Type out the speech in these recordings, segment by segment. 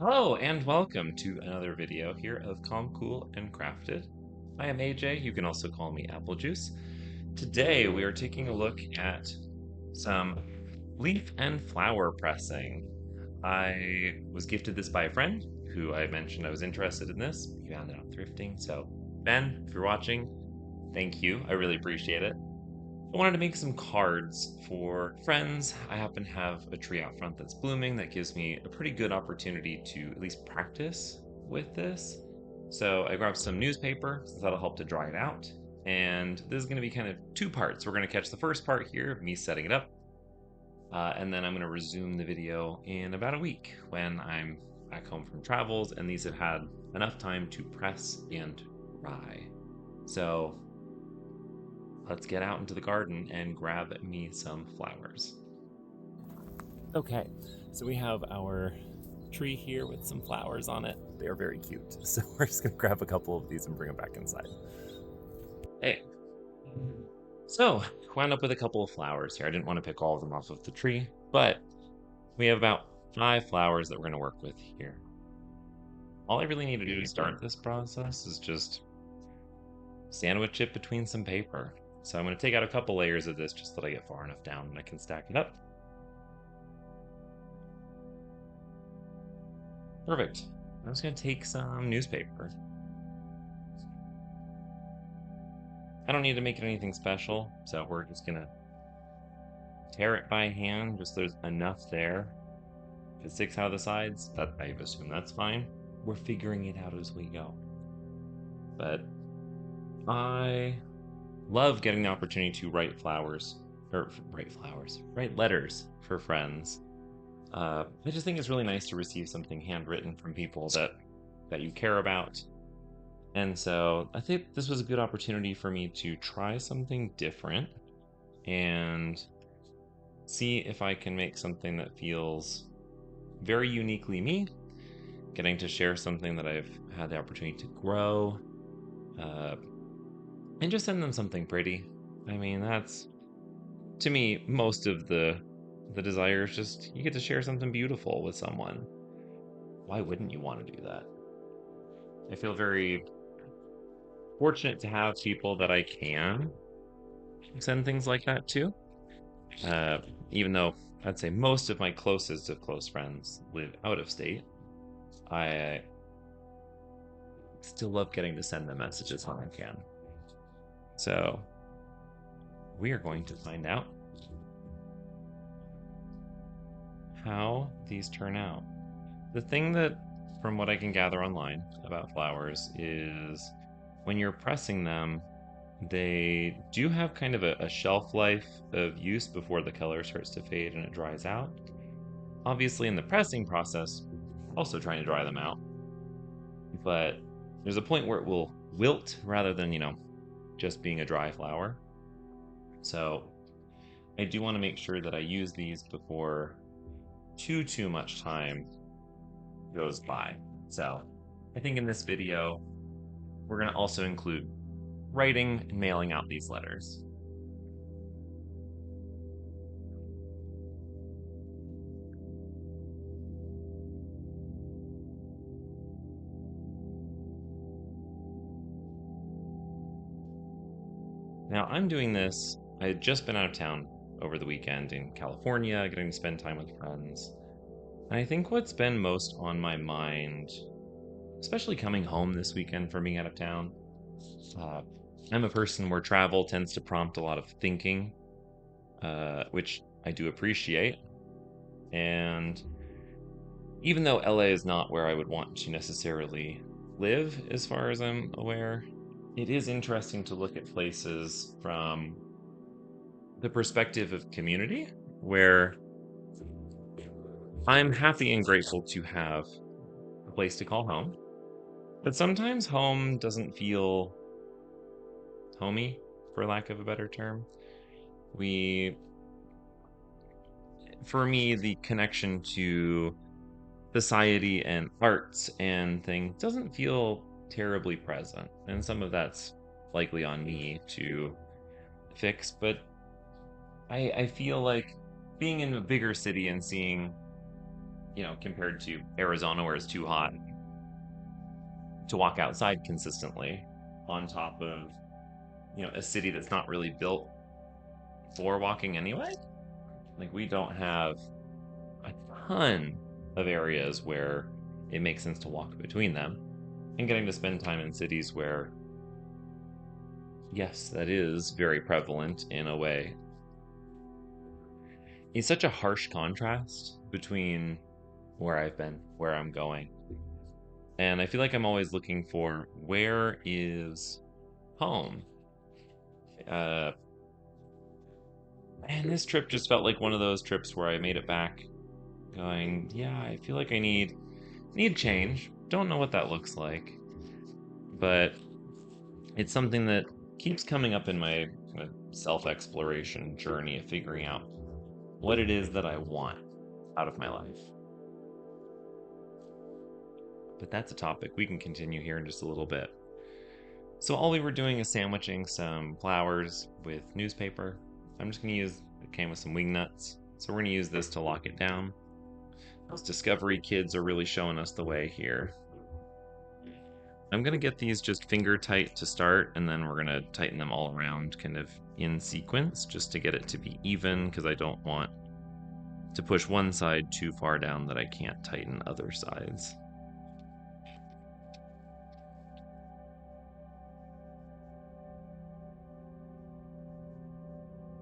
Hello and welcome to another video here of Calm, Cool, and Crafted. I am AJ, you can also call me Apple Juice. Today we are taking a look at some leaf and flower pressing. I was gifted this by a friend who I mentioned I was interested in this. He found it out thrifting, so Ben, if you're watching, thank you. I really appreciate it. I wanted to make some cards for friends. I happen to have a tree out front that's blooming that gives me a pretty good opportunity to at least practice with this. So I grabbed some newspaper, since that'll help to dry it out. And this is going to be kind of two parts. We're going to catch the first part here, me setting it up, and then I'm going to resume the video in about a week when I'm back home from travels and these have had enough time to press and dry. So let's get out into the garden and grab me some flowers. Okay, so we have our tree here with some flowers on it. They are very cute. So we're just gonna grab a couple of these and bring them back inside. Hey. So, wound up with a couple of flowers here. I didn't want to pick all of them off of the tree, but we have about 5 flowers that we're gonna work with here. All I really need to do to start this process is just sandwich it between some paper. So I'm going to take out a couple layers of this just so that I get far enough down and I can stack it up. Perfect. I'm just going to take some newspaper. I don't need to make it anything special, so we're just going to tear it by hand, just there's enough there. If it sticks out of the sides, that I assume that's fine. We're figuring it out as we go. But I love getting the opportunity to write letters for friends. I just think it's really nice to receive something handwritten from people that you care about. And so I think this was a good opportunity for me to try something different and see if I can make something that feels very uniquely me, getting to share something that I've had the opportunity to grow, and just send them something pretty. I mean, that's, to me, most of the desire is just you get to share something beautiful with someone. Why wouldn't you want to do that? I feel very fortunate to have people that I can send things like that to. Even though I'd say most of my closest of close friends live out of state, I still love getting to send them messages when I can. So we are going to find out how these turn out. The thing that, from what I can gather online about flowers, is when you're pressing them, they do have kind of a shelf life of use before the color starts to fade and it dries out. Obviously, in the pressing process, also trying to dry them out, but there's a point where it will wilt rather than, just being a dry flower. So I do want to make sure that I use these before too much time goes by. So I think in this video, we're going to also include writing and mailing out these letters. Now I'm doing this, I had just been out of town over the weekend in California, getting to spend time with friends. And I think what's been most on my mind, especially coming home this weekend for me out of town, I'm a person where travel tends to prompt a lot of thinking, which I do appreciate. And even though LA is not where I would want to necessarily live, as far as I'm aware, it is interesting to look at places from the perspective of community, where I'm happy and grateful to have a place to call home. But sometimes home doesn't feel homey, for lack of a better term. For me, the connection to society and arts and things doesn't feel terribly present. And some of that's likely on me to fix, but I feel like being in a bigger city and seeing compared to Arizona where it's too hot to walk outside consistently on top of, a city that's not really built for walking anyway. Like, we don't have a ton of areas where it makes sense to walk between them. And getting to spend time in cities where, yes, that is very prevalent in a way. It's such a harsh contrast between where I've been, where I'm going. And I feel like I'm always looking for where is home. Uh, and this trip just felt like one of those trips where I made it back going, yeah, I feel like I need change. Don't know what that looks like, but it's something that keeps coming up in my kind of self-exploration journey of figuring out what it is that I want out of my life. But that's a topic we can continue here in just a little bit. So all we were doing is sandwiching some flowers with newspaper. I'm just going to use, it came with some wing nuts. So we're going to use this to lock it down. Those Discovery kids are really showing us the way here. I'm going to get these just finger tight to start, and then we're going to tighten them all around kind of in sequence just to get it to be even, because I don't want to push one side too far down that I can't tighten other sides.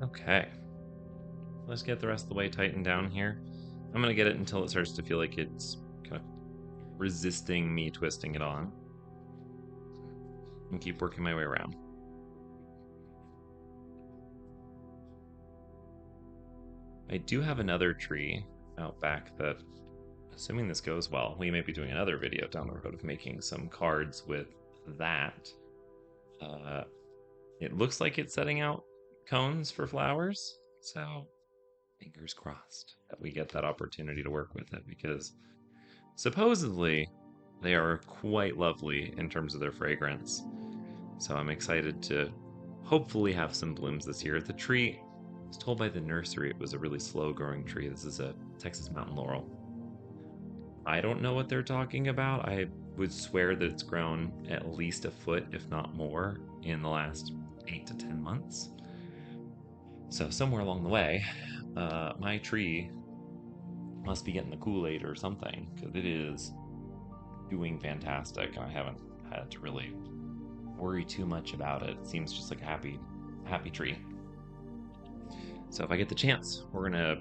Okay, let's get the rest of the way tightened down here. I'm going to get it until it starts to feel like it's kind of resisting me twisting it on. And keep working my way around. I do have another tree out back that, assuming this goes well, we may be doing another video down the road of making some cards with that. It looks like it's setting out cones for flowers, so fingers crossed that we get that opportunity to work with it, because supposedly they are quite lovely in terms of their fragrance. So I'm excited to hopefully have some blooms this year. The tree, I was told by the nursery it was a really slow growing tree. This is a Texas mountain laurel. I don't know what they're talking about. I would swear that it's grown at least a foot, if not more, in the last 8 to 10 months. So somewhere along the way, my tree must be getting the Kool-Aid or something, because it is doing fantastic. I haven't had to really worry too much about it. It seems just like a happy tree. So if I get the chance, we're gonna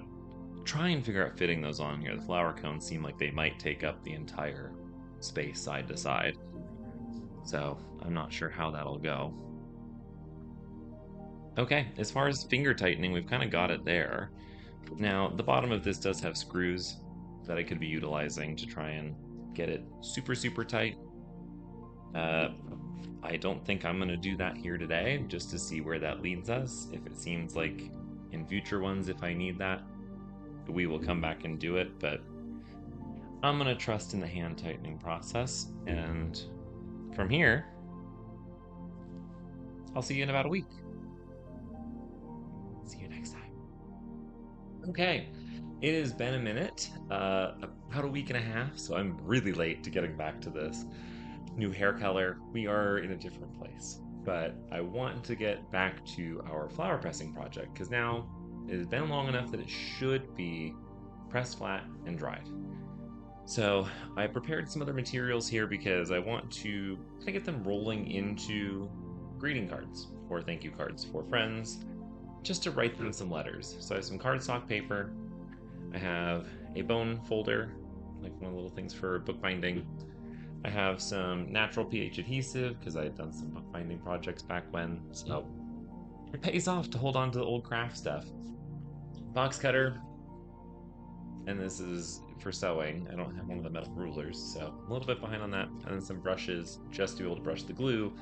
try and figure out fitting those on here. The flower cones seem like they might take up the entire space side to side. So I'm not sure how that'll go. Okay, as far as finger tightening, we've kind of got it there. Now, the bottom of this does have screws that I could be utilizing to try and get it super, super tight. I don't think I'm going to do that here today, just to see where that leads us. If it seems like in future ones, if I need that, we will come back and do it, but I'm going to trust in the hand tightening process, and from here, I'll see you in about a week. See you next time. Okay, it has been a minute, about a week and a half, so I'm really late to getting back to this new hair color. We are in a different place, but I want to get back to our flower pressing project, because now it has been long enough that it should be pressed flat and dried. So I prepared some other materials here because I want to kind of get them rolling into greeting cards or thank you cards for friends, just to write them some letters. So I have some cardstock paper, I have a bone folder, like one of the little things for bookbinding. I have some natural pH adhesive because I had done some bookbinding projects back when, so it pays off to hold on to the old craft stuff. Box cutter, and this is for sewing. I don't have one of the metal rulers, so a little bit behind on that. And then some brushes just to be able to brush the glue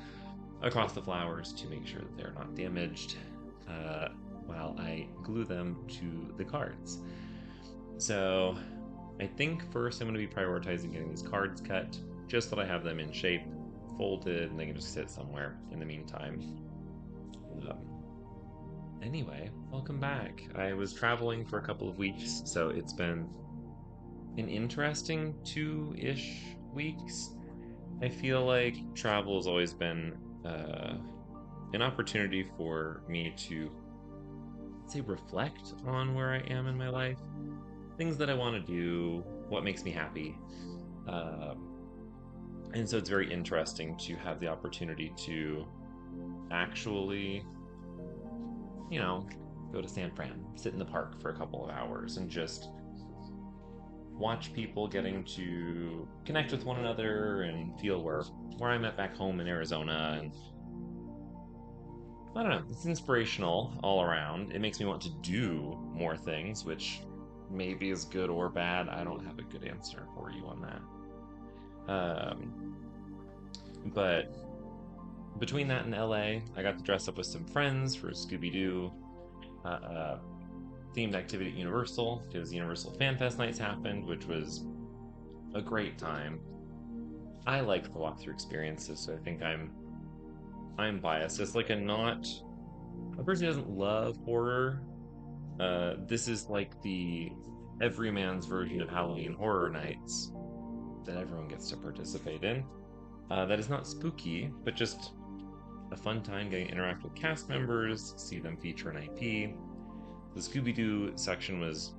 across the flowers to make sure that they're not damaged while I glue them to the cards. So I think first I'm going to be prioritizing getting these cards cut, just that I have them in shape, folded, and they can just sit somewhere in the meantime. Anyway, welcome back. I was traveling for a couple of weeks, so it's been an interesting 2-ish weeks. I feel like travel has always been uh, an opportunity for me to, say, reflect on where I am in my life, things that I want to do, what makes me happy. Um, and so it's very interesting to have the opportunity to actually, you know, go to San Fran, sit in the park for a couple of hours, and just watch people getting to connect with one another and feel where I'm at back home in Arizona. And I don't know, it's inspirational all around. It makes me want to do more things, which maybe is good or bad. I don't have a good answer for you on that. But between that and LA, I got to dress up with some friends for Scooby Doo themed activity at Universal because Universal Fan Fest nights happened, which was a great time. I like the walkthrough experiences, so I think I'm biased. As like a person who doesn't love horror, this is like the everyman's version of Halloween Horror Nights that everyone gets to participate in. That is not spooky, but just a fun time getting to interact with cast members, see them feature an IP. The Scooby Doo section was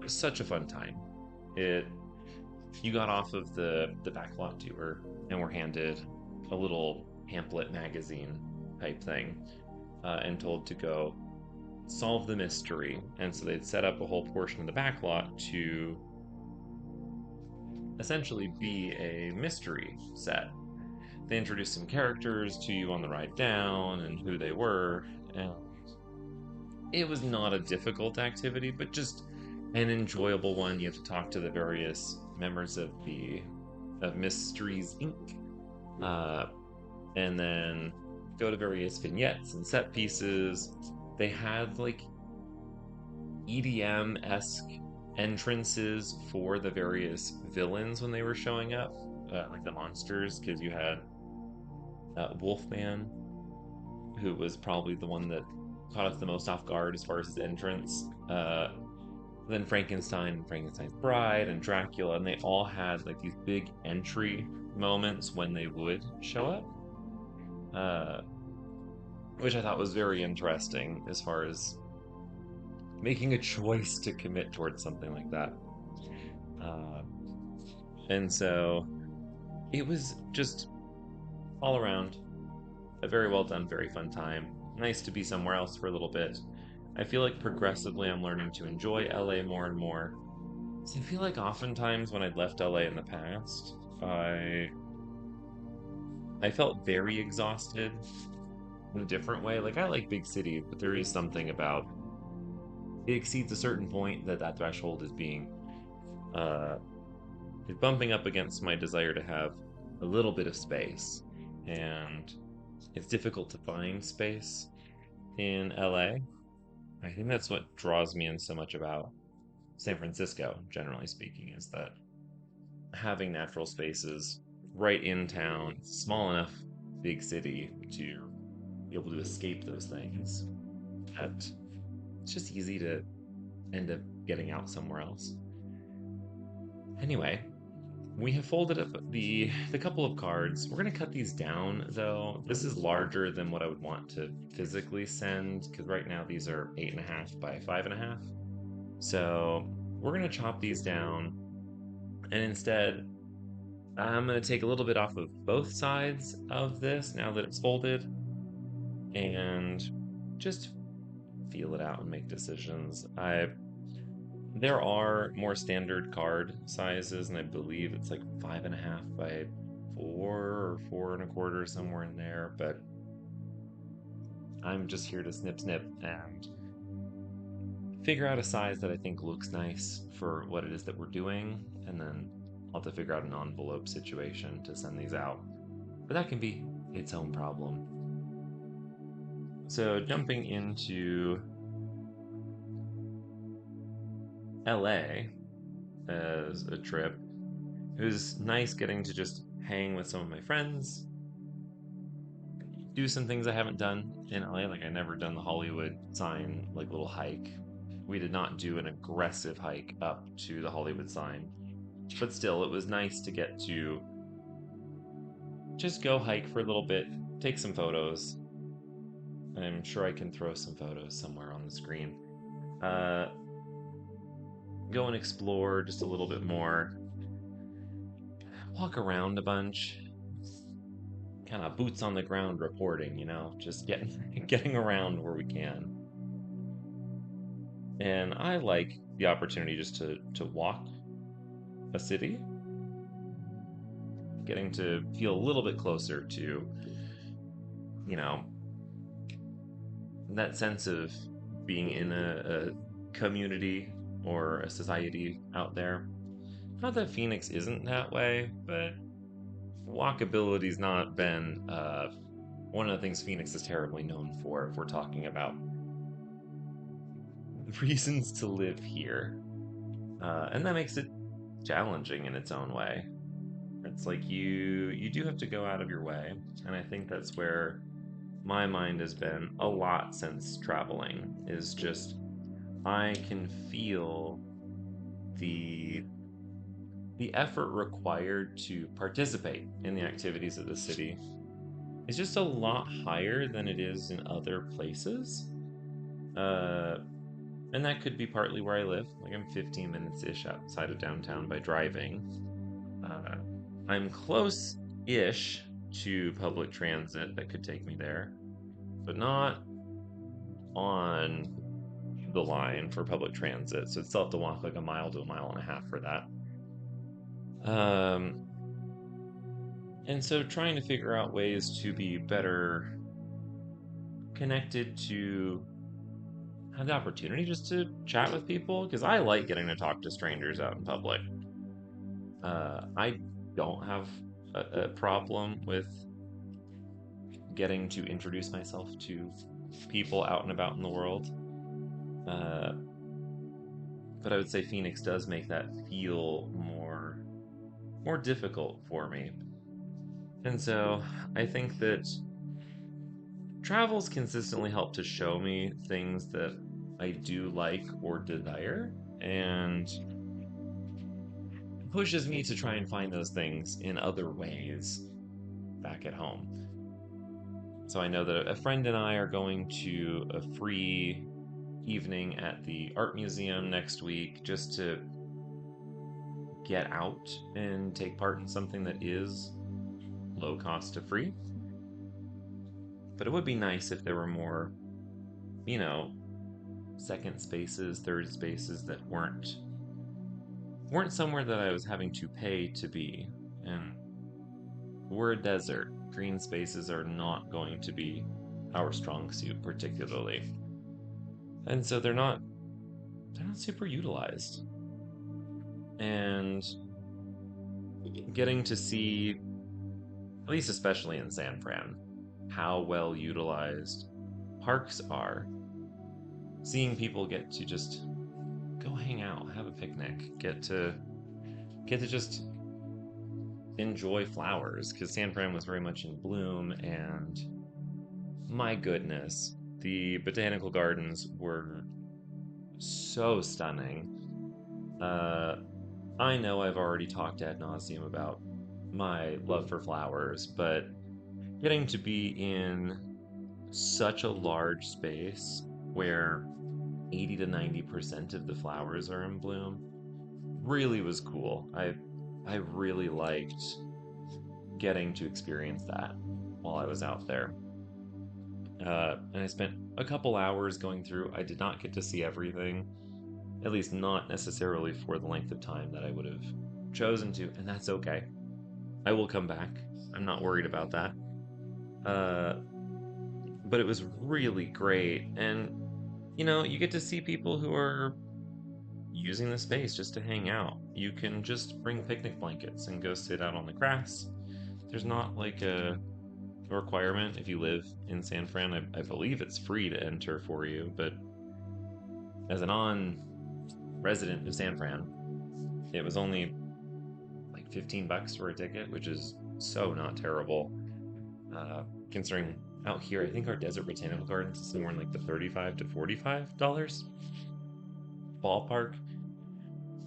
such a fun time. It You got off of the backlot tour and were handed a little pamphlet magazine type thing, and told to go solve the mystery. And so they'd set up a whole portion of the backlot to essentially be a mystery set. They introduced some characters to you on the ride down and who they were, and it was not a difficult activity, but just an enjoyable one. You have to talk to the various members of the of Mysteries Inc. Uh, and then go to various vignettes and set pieces. They had like EDM-esque entrances for the various villains when they were showing up, like the monsters, because you had Wolfman, who was probably the one that caught us the most off guard as far as his entrance. Then Frankenstein and Frankenstein's Bride and Dracula, and they all had like these big entry moments when they would show up, uh, which I thought was very interesting as far as making a choice to commit towards something like that. Uh, and so it was just all around a very well done, very fun time. Nice to be somewhere else for a little bit. I feel like progressively I'm learning to enjoy LA more and more. So I feel like oftentimes when I'd left LA in the past, I felt very exhausted in a different way. Like I like big city, but there is something about it exceeds a certain point that threshold is being uh is bumping up against my desire to have a little bit of space. And it's difficult to find space in LA. I think that's what draws me in so much about San Francisco, generally speaking, is that having natural spaces right in town, small enough big city to be able to escape those things. That it's just easy to end up getting out somewhere else. Anyway, we have folded up the couple of cards. We're gonna cut these down though. This is larger than what I would want to physically send because right now these are 8.5 by 5.5. So we're gonna chop these down, and instead I'm gonna take a little bit off of both sides of this now that it's folded, and just feel it out and make decisions. There are more standard card sizes, and I believe it's like 5.5 by 4 or 4.25, somewhere in there. But I'm just here to snip snip and figure out a size that I think looks nice for what it is that we're doing, and then I'll have to figure out an envelope situation to send these out. But that can be its own problem. So jumping into LA as a trip, it was nice getting to just hang with some of my friends, do some things I haven't done in LA. Like I never done the Hollywood sign like little hike. we did not do an aggressive hike up to the Hollywood sign. But still, it was nice to get to just go hike for a little bit, take some photos. I'm sure I can throw some photos somewhere on the screen. Uh, Go and explore just a little bit more. Walk around a bunch. Kind of boots on the ground reporting, just getting around where we can. And I like the opportunity just to walk a city, getting to feel a little bit closer to, you know, that sense of being in a community or a society out there. Not that Phoenix isn't that way, but walkability's not been one of the things Phoenix is terribly known for if we're talking about reasons to live here. And that makes it challenging in its own way. It's like you do have to go out of your way, and I think that's where my mind has been a lot since traveling, is just I can feel the effort required to participate in the activities of the city is just a lot higher than it is in other places. Uh, and that could be partly where I live. Like I'm 15 minutes ish outside of downtown by driving. Uh, I'm close ish to public transit that could take me there, but not on the line for public transit. So I'd still have to walk like a mile to a mile and a half for that. Um, and so trying to figure out ways to be better connected, to have the opportunity just to chat with people, because I like getting to talk to strangers out in public. I don't have a problem with getting to introduce myself to people out and about in the world. But I would say Phoenix does make that feel more difficult for me. And so I think that travel's consistently helped to show me things that I do like or desire, and pushes me to try and find those things in other ways back at home. So I know that a friend and I are going to a free evening at the art museum next week just to get out and take part in something that is low cost to free. But it would be nice if there were more, second spaces, third spaces that weren't somewhere that I was having to pay to be. And we're a desert. Green spaces are not going to be our strong suit particularly. And so they're not super utilized. And getting to see, at least especially in San Fran, how well utilized parks are. Seeing people get to just go hang out, have a picnic, get to just enjoy flowers, because San Fran was very much in bloom, and my goodness, the botanical gardens were so stunning. I know I've already talked ad nauseum about my love for flowers, but getting to be in such a large space where 80 to 90% of the flowers are in bloom really was cool. I really liked getting to experience that while I was out there. And I spent a couple hours going through. I did not get to see everything, at least not necessarily for the length of time that I would have chosen to, and that's okay. I will come back. I'm not worried about that. But it was really great, and you get to see people who are using the space just to hang out. You can just bring picnic blankets and go sit out on the grass. There's not like a requirement if you live in San Fran. I believe it's free to enter for you, but as a non-resident of San Fran, it was only like $15 for a ticket, which is so not terrible. Considering out here, I think our desert botanical gardens is somewhere in like the $35 to $45. ballpark.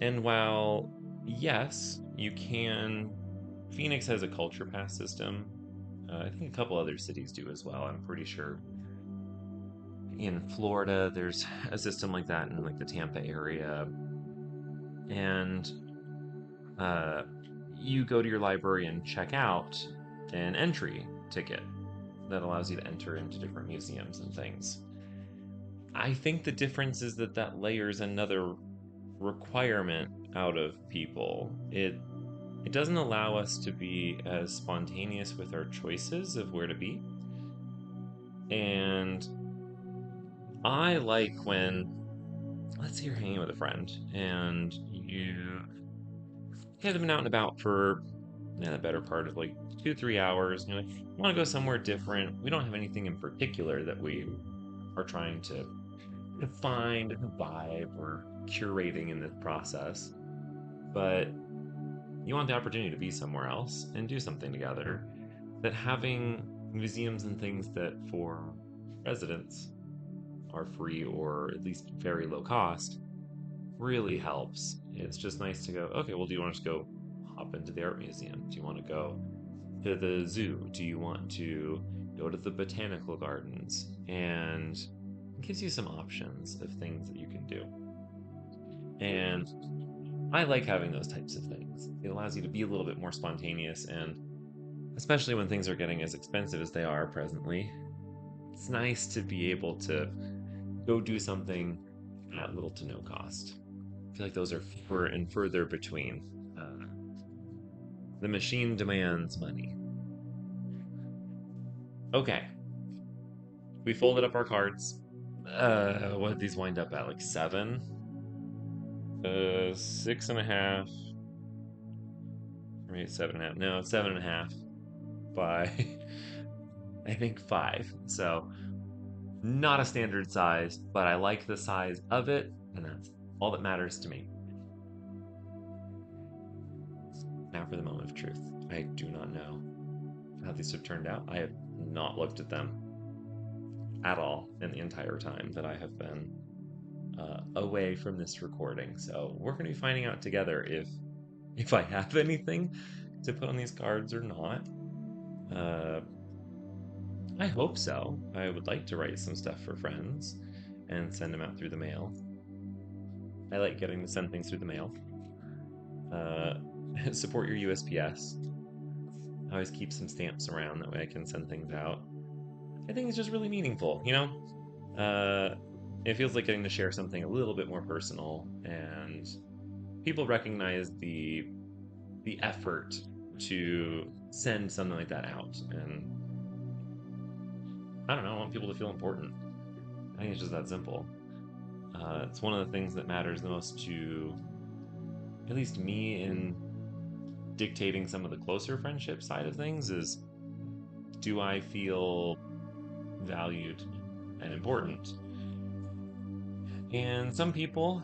And while, yes, you can, Phoenix has a culture pass system. I think a couple other cities do as well. I'm pretty sure in Florida there's a system like that in like the Tampa area. And uh, you go to your library and check out an entry ticket that allows you to enter into different museums and things. I think the difference is that that layers another requirement out of people. It doesn't allow us to be as spontaneous with our choices of where to be. And I like when, let's say you're hanging with a friend and you guys have been out and about for the better part of like 2, 3 hours. And you're like, I want to go somewhere different. We don't have anything in particular that we are trying to find a vibe or curating in this process. But you want the opportunity to be somewhere else and do something together. That having museums and things that for residents are free or at least very low cost really helps. It's just nice to go, okay, well, do you want to go hop into the art museum? Do you want to go to the zoo? Do you want to go to the botanical gardens? And it gives you some options of things that you can do. And I like having those types of things. It allows you to be a little bit more spontaneous, and especially when things are getting as expensive as they are presently, it's nice to be able to go do something at little to no cost. I feel like those are fewer and further between. The machine demands money. Okay, we folded up our cards. What did these wind up at? Like 7? 6.5. Or maybe 7.5. No, 7.5 by I think 5. So not a standard size, but I like the size of it, and that's all that matters to me. Now for the moment of truth. I do not know how these have turned out. I have not looked at them at all in the entire time that I have been away from this recording. So we're going to be finding out together if I have anything to put on these cards or not. I hope so. I would like to write some stuff for friends and send them out through the mail. I like getting to send things through the mail. Support your USPS. I always keep some stamps around, that way I can send things out. I think it's just really meaningful, you know? It feels like getting to share something a little bit more personal, and people recognize the effort to send something like that out. And I don't know, I want people to feel important. I think it's just that simple. It's one of the things that matters the most to at least me in dictating some of the closer friendship side of things is, do I feel valued and important? And some people,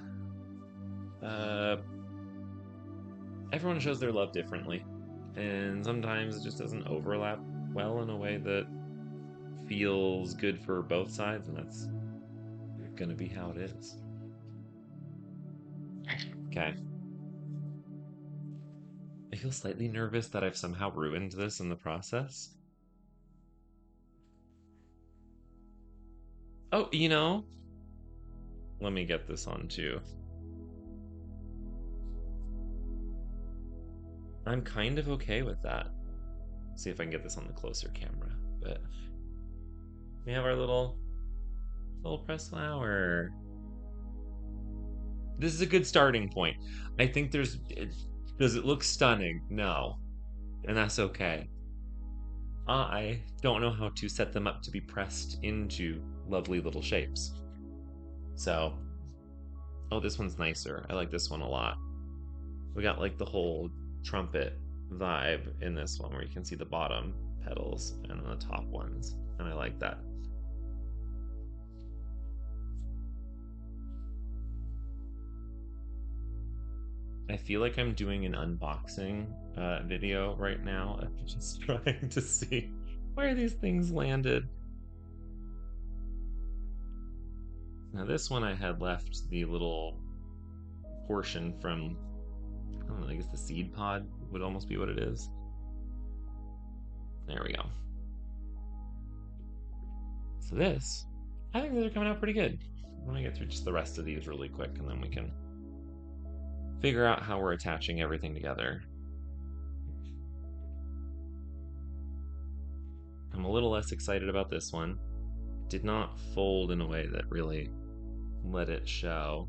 everyone shows their love differently, and sometimes it just doesn't overlap well in a way that feels good for both sides, and that's gonna be how it is. Okay. I feel slightly nervous that I've somehow ruined this in the process. Oh, you know, let me get this on too. I'm kind of okay with that. See if I can get this on the closer camera. But we have our little pressed flower. This is a good starting point. I think does it look stunning? No. And that's okay. I don't know how to set them up to be pressed into lovely little shapes. So, oh, this one's nicer. I like this one a lot. We got like the whole trumpet vibe in this one, where you can see the bottom petals and then the top ones, and I like that. I feel like I'm doing an unboxing video right now. I'm just trying to see where these things landed. Now this one I had left the little portion from, I don't know, I guess the seed pod would almost be what it is. There we go. So this, I think these are coming out pretty good. I'm gonna get through just the rest of these really quick, and then we can figure out how we're attaching everything together. I'm a little less excited about this one. It did not fold in a way that really let it show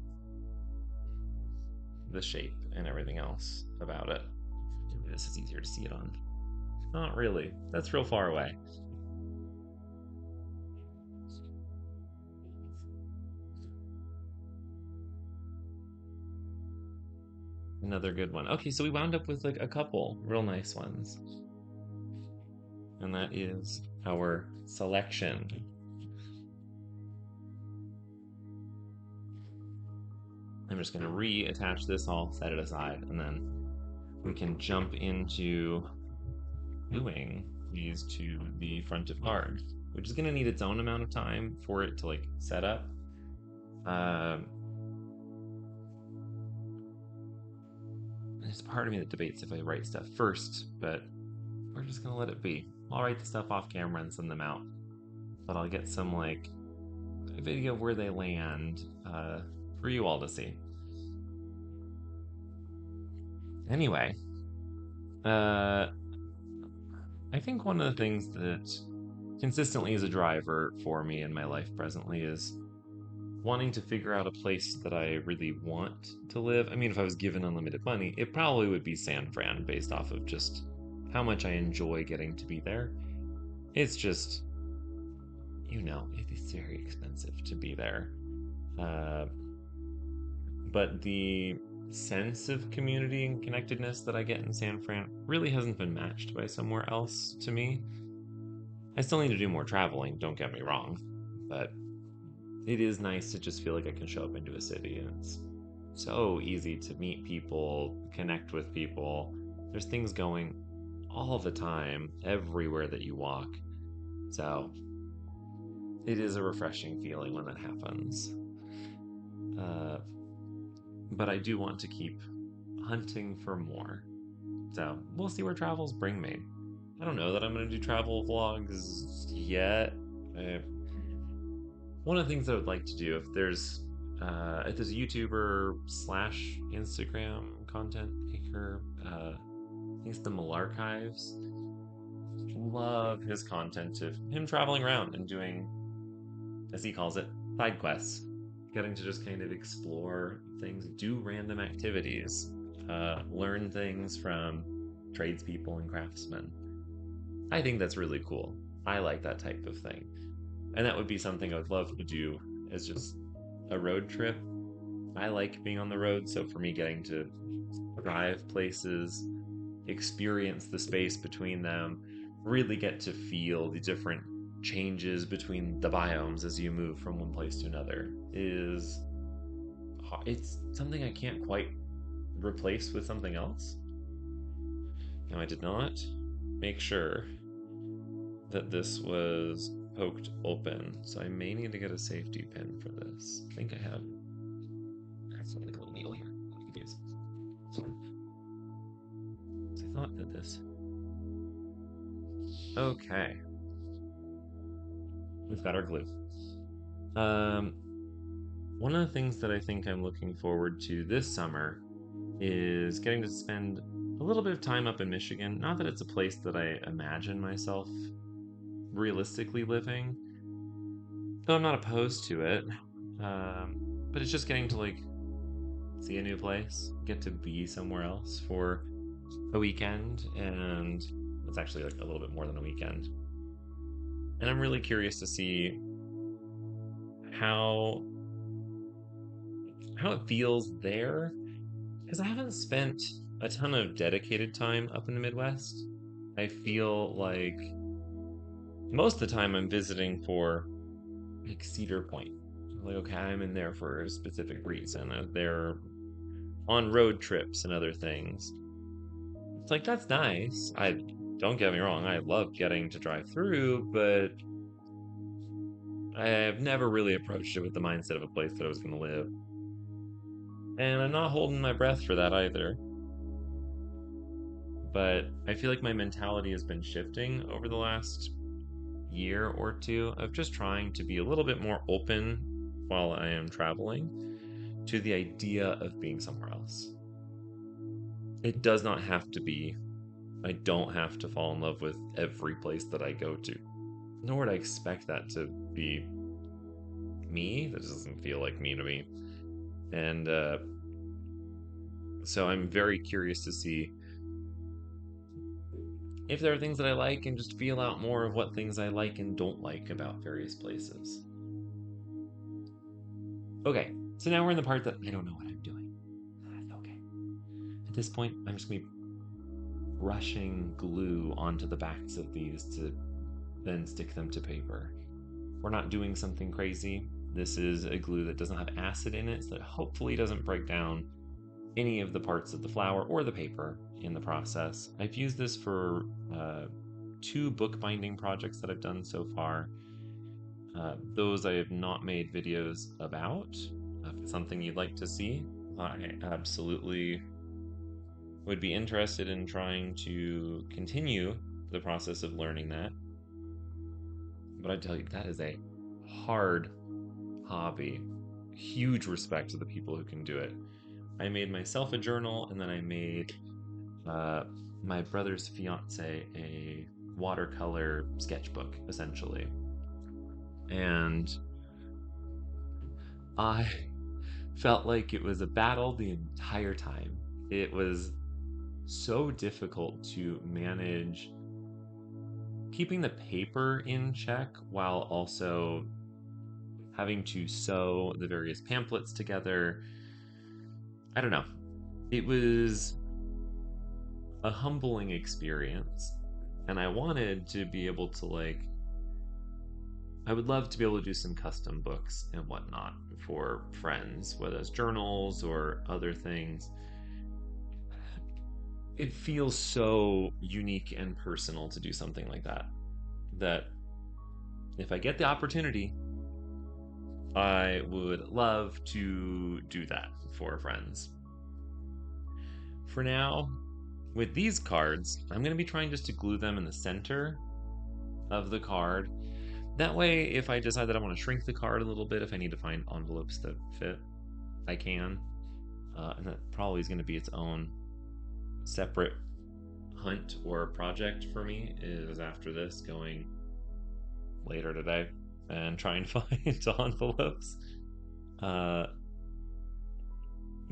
the shape and everything else about it. Maybe this is easier to see it on. Not really. That's real far away. Another good one. Okay, so we wound up with like a couple real nice ones. And that is our selection. I'm just going to reattach this all, set it aside, and then we can jump into gluing these to the front of card, which is going to need its own amount of time for it to like set up. There's part of me that debates if I write stuff first, but we're just going to let it be. I'll write the stuff off camera and send them out, but I'll get some like a video of where they land for you all to see. Anyway, I think one of the things that consistently is a driver for me in my life presently is wanting to figure out a place that I really want to live. I mean, if I was given unlimited money, it probably would be San Fran based off of just how much I enjoy getting to be there. It's just, it is very expensive to be there. But the sense of community and connectedness that I get in San Fran really hasn't been matched by somewhere else to me. I still need to do more traveling, don't get me wrong, but it is nice to just feel like I can show up into a city, and it's so easy to meet people, connect with people. There's things going all the time, everywhere that you walk. So it is a refreshing feeling when that happens. But I do want to keep hunting for more. So we'll see where travels bring me. I don't know that I'm going to do travel vlogs yet. One of the things I would like to do, if there's a YouTuber slash Instagram content maker, I think it's the Malarchives. Love his content of him traveling around and doing, as he calls it, side quests. Getting to just kind of explore things, do random activities, learn things from tradespeople and craftsmen. I think that's really cool. I like that type of thing. And that would be something I would love to do as just a road trip. I like being on the road, so for me, getting to drive places, experience the space between them, really get to feel the different changes between the biomes as you move from one place to another it's something I can't quite replace with something else. Now, I did not make sure that this was poked open, so I may need to get a safety pin for this. I think I have. That's like a little needle here. I'm confused. So I thought that this. Okay. We've got our glue. One of the things that I think I'm looking forward to this summer is getting to spend a little bit of time up in Michigan. Not that it's a place that I imagine myself realistically living, though I'm not opposed to it. But it's just getting to like see a new place, get to be somewhere else for a weekend, and it's actually like a little bit more than a weekend. And I'm really curious to see how it feels there, because I haven't spent a ton of dedicated time up in the Midwest. I feel like most of the time I'm visiting for like Cedar Point. Like, okay, I'm in there for a specific reason. They're on road trips and other things. It's like, that's nice. Don't get me wrong, I love getting to drive through, but I've never really approached it with the mindset of a place that I was going to live. And I'm not holding my breath for that either. But I feel like my mentality has been shifting over the last year or two of just trying to be a little bit more open while I am traveling to the idea of being somewhere else. It does not have to be. I don't have to fall in love with every place that I go to. Nor would I expect that to be me. That doesn't feel like me to me. And so I'm very curious to see if there are things that I like and just feel out more of what things I like and don't like about various places. Okay, so now we're in the part that I don't know what I'm doing. That's okay. At this point, I'm just going to be brushing glue onto the backs of these to then stick them to paper. We're not doing something crazy. This is a glue that doesn't have acid in it, so that hopefully doesn't break down any of the parts of the flower or the paper in the process. I've used this for 2 bookbinding projects that I've done so far. Those I have not made videos about. If it's something you'd like to see, I absolutely would be interested in trying to continue the process of learning that. But I tell you, that is a hard hobby. Huge respect to the people who can do it. I made myself a journal, and then I made my brother's fiance a watercolor sketchbook, essentially. And I felt like it was a battle the entire time. It was so difficult to manage keeping the paper in check while also having to sew the various pamphlets together. I don't know. It was a humbling experience, and I wanted to be able to, like, I would love to be able to do some custom books and whatnot for friends, whether it's journals or other things. It feels so unique and personal to do something like that, that if I get the opportunity, I would love to do that for friends. For now, with these cards, I'm going to be trying just to glue them in the center of the card. That way, if I decide that I want to shrink the card a little bit, if I need to find envelopes that fit, I can. And that probably is going to be its own separate hunt or project for me, is after this, going later today and trying to find envelopes.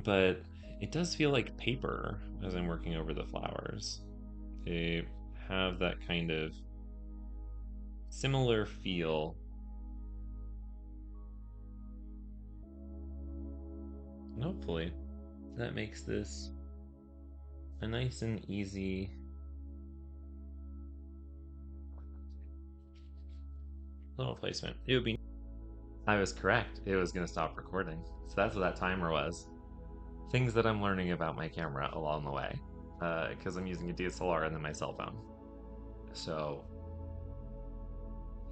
But it does feel like paper as I'm working over the flowers. They have that kind of similar feel. And hopefully that makes this a nice and easy little placement. It would be. I was correct. It was going to stop recording. So that's what that timer was. Things that I'm learning about my camera along the way. Because I'm using a DSLR and then my cell phone. So,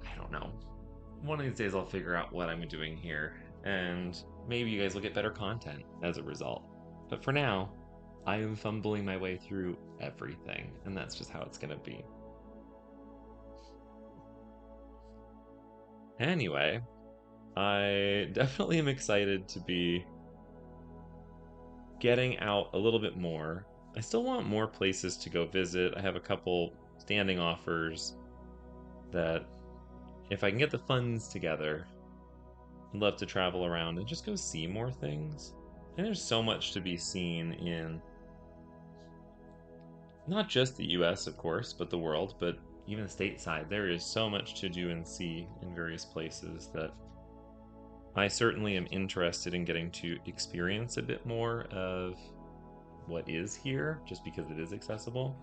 I don't know. One of these days I'll figure out what I'm doing here, and maybe you guys will get better content as a result. But for now, I am fumbling my way through everything, and that's just how it's gonna be. Anyway, I definitely am excited to be getting out a little bit more. I still want more places to go visit. I have a couple standing offers that, if I can get the funds together, I'd love to travel around and just go see more things. And there's so much to be seen in not just the US, of course, but the world, but even stateside. There is so much to do and see in various places that I certainly am interested in getting to experience a bit more of what is here, just because it is accessible.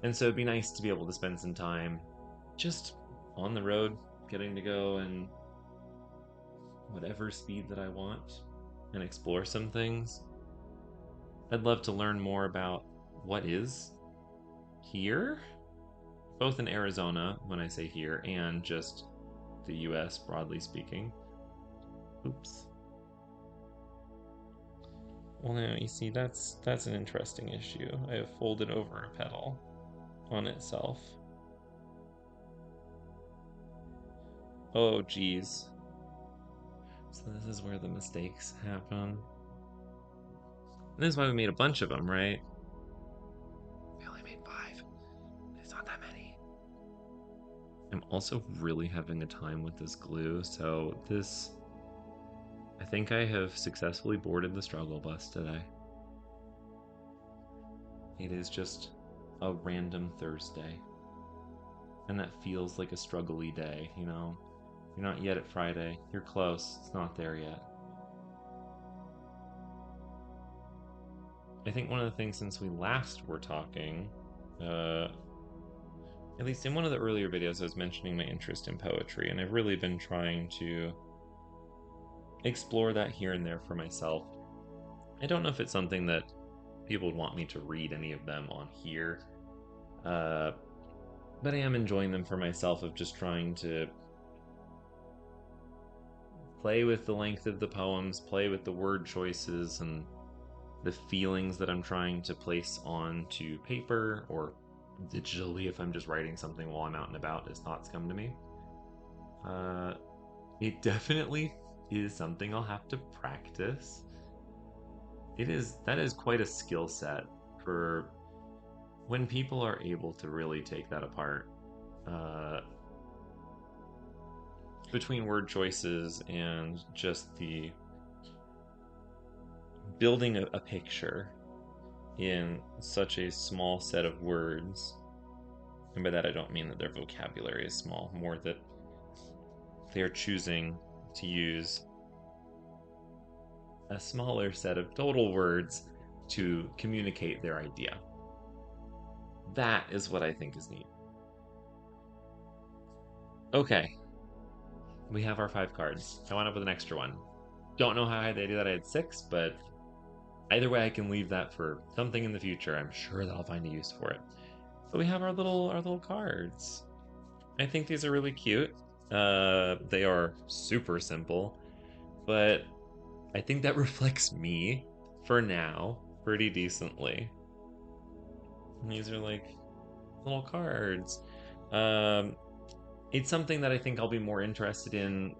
And so it'd be nice to be able to spend some time just on the road, getting to go and whatever speed that I want and explore some things. I'd love to learn more about what is here, both in Arizona, when I say here, and just the US, broadly speaking. Oops. Well, now you see that's an interesting issue. I have folded over a petal on itself. Oh, geez. So this is where the mistakes happen. And this is why we made a bunch of them, right? We only made 5. It's not that many. I'm also really having a time with this glue, so this... I think I have successfully boarded the struggle bus today. It is just a random Thursday. And that feels like a struggly day, you know? You're not yet at Friday. You're close. It's not there yet. I think one of the things since we last were talking, at least in one of the earlier videos, I was mentioning my interest in poetry, and I've really been trying to explore that here and there for myself. I don't know if it's something that people would want me to read any of them on here, uh, but I am enjoying them for myself of just trying to play with the length of the poems, play with the word choices, and the feelings that I'm trying to place onto paper or digitally if I'm just writing something while I'm out and about as thoughts come to me. Uh, it definitely is something I'll have to practice. That is quite a skill set for when people are able to really take that apart. Uh, between word choices and just the building a picture in such a small set of words. And by that, I don't mean that their vocabulary is small, more that they are choosing to use a smaller set of total words to communicate their idea. That is what I think is neat. Okay, we have our 5 cards. I wound up with an extra one. Don't know how they do that. I had 6, but either way, I can leave that for something in the future. I'm sure that I'll find a use for it. But we have our little cards. I think these are really cute. They are super simple, but I think that reflects me for now pretty decently. And these are like little cards. Um, it's something that I think I'll be more interested in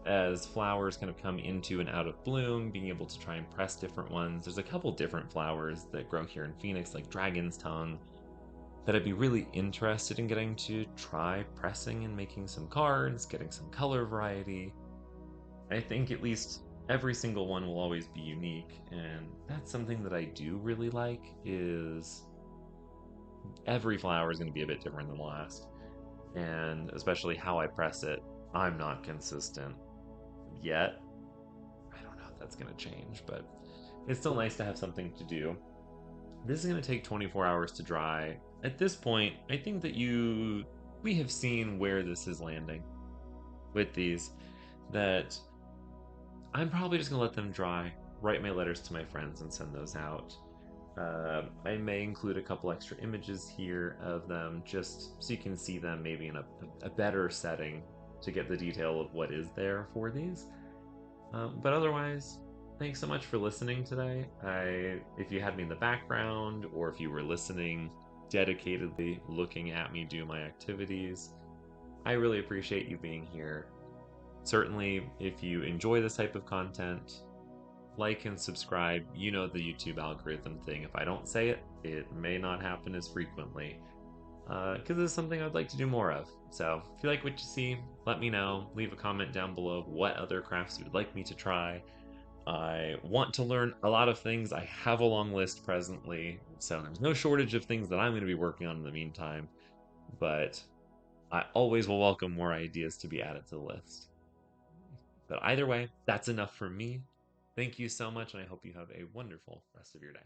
as flowers kind of come into and out of bloom, being able to try and press different ones. There's a couple different flowers that grow here in Phoenix, like Dragon's Tongue, that I'd be really interested in getting to try pressing and making some cards, getting some color variety. I think at least every single one will always be unique, and that's something that I do really like is every flower is going to be a bit different than the last. And especially how I press it, I'm not consistent yet. I don't know if that's going to change, but it's still nice to have something to do. This is going to take 24 hours to dry. At this point, I think that we have seen where this is landing with these, that I'm probably just going to let them dry, write my letters to my friends, and send those out. I may include a couple extra images here of them just so you can see them maybe in a better setting to get the detail of what is there for these. But otherwise, thanks so much for listening today. If you had me in the background or if you were listening dedicatedly, looking at me do my activities, I really appreciate you being here. Certainly, if you enjoy this type of content, like and subscribe. You know the YouTube algorithm thing. If I don't say it, it may not happen as frequently. Because this is something I'd like to do more of. So if you like what you see, let me know. Leave a comment down below of what other crafts you would like me to try. I want to learn a lot of things. I have a long list presently, so there's no shortage of things that I'm going to be working on in the meantime. But I always will welcome more ideas to be added to the list. But either way, that's enough for me. Thank you so much, and I hope you have a wonderful rest of your day.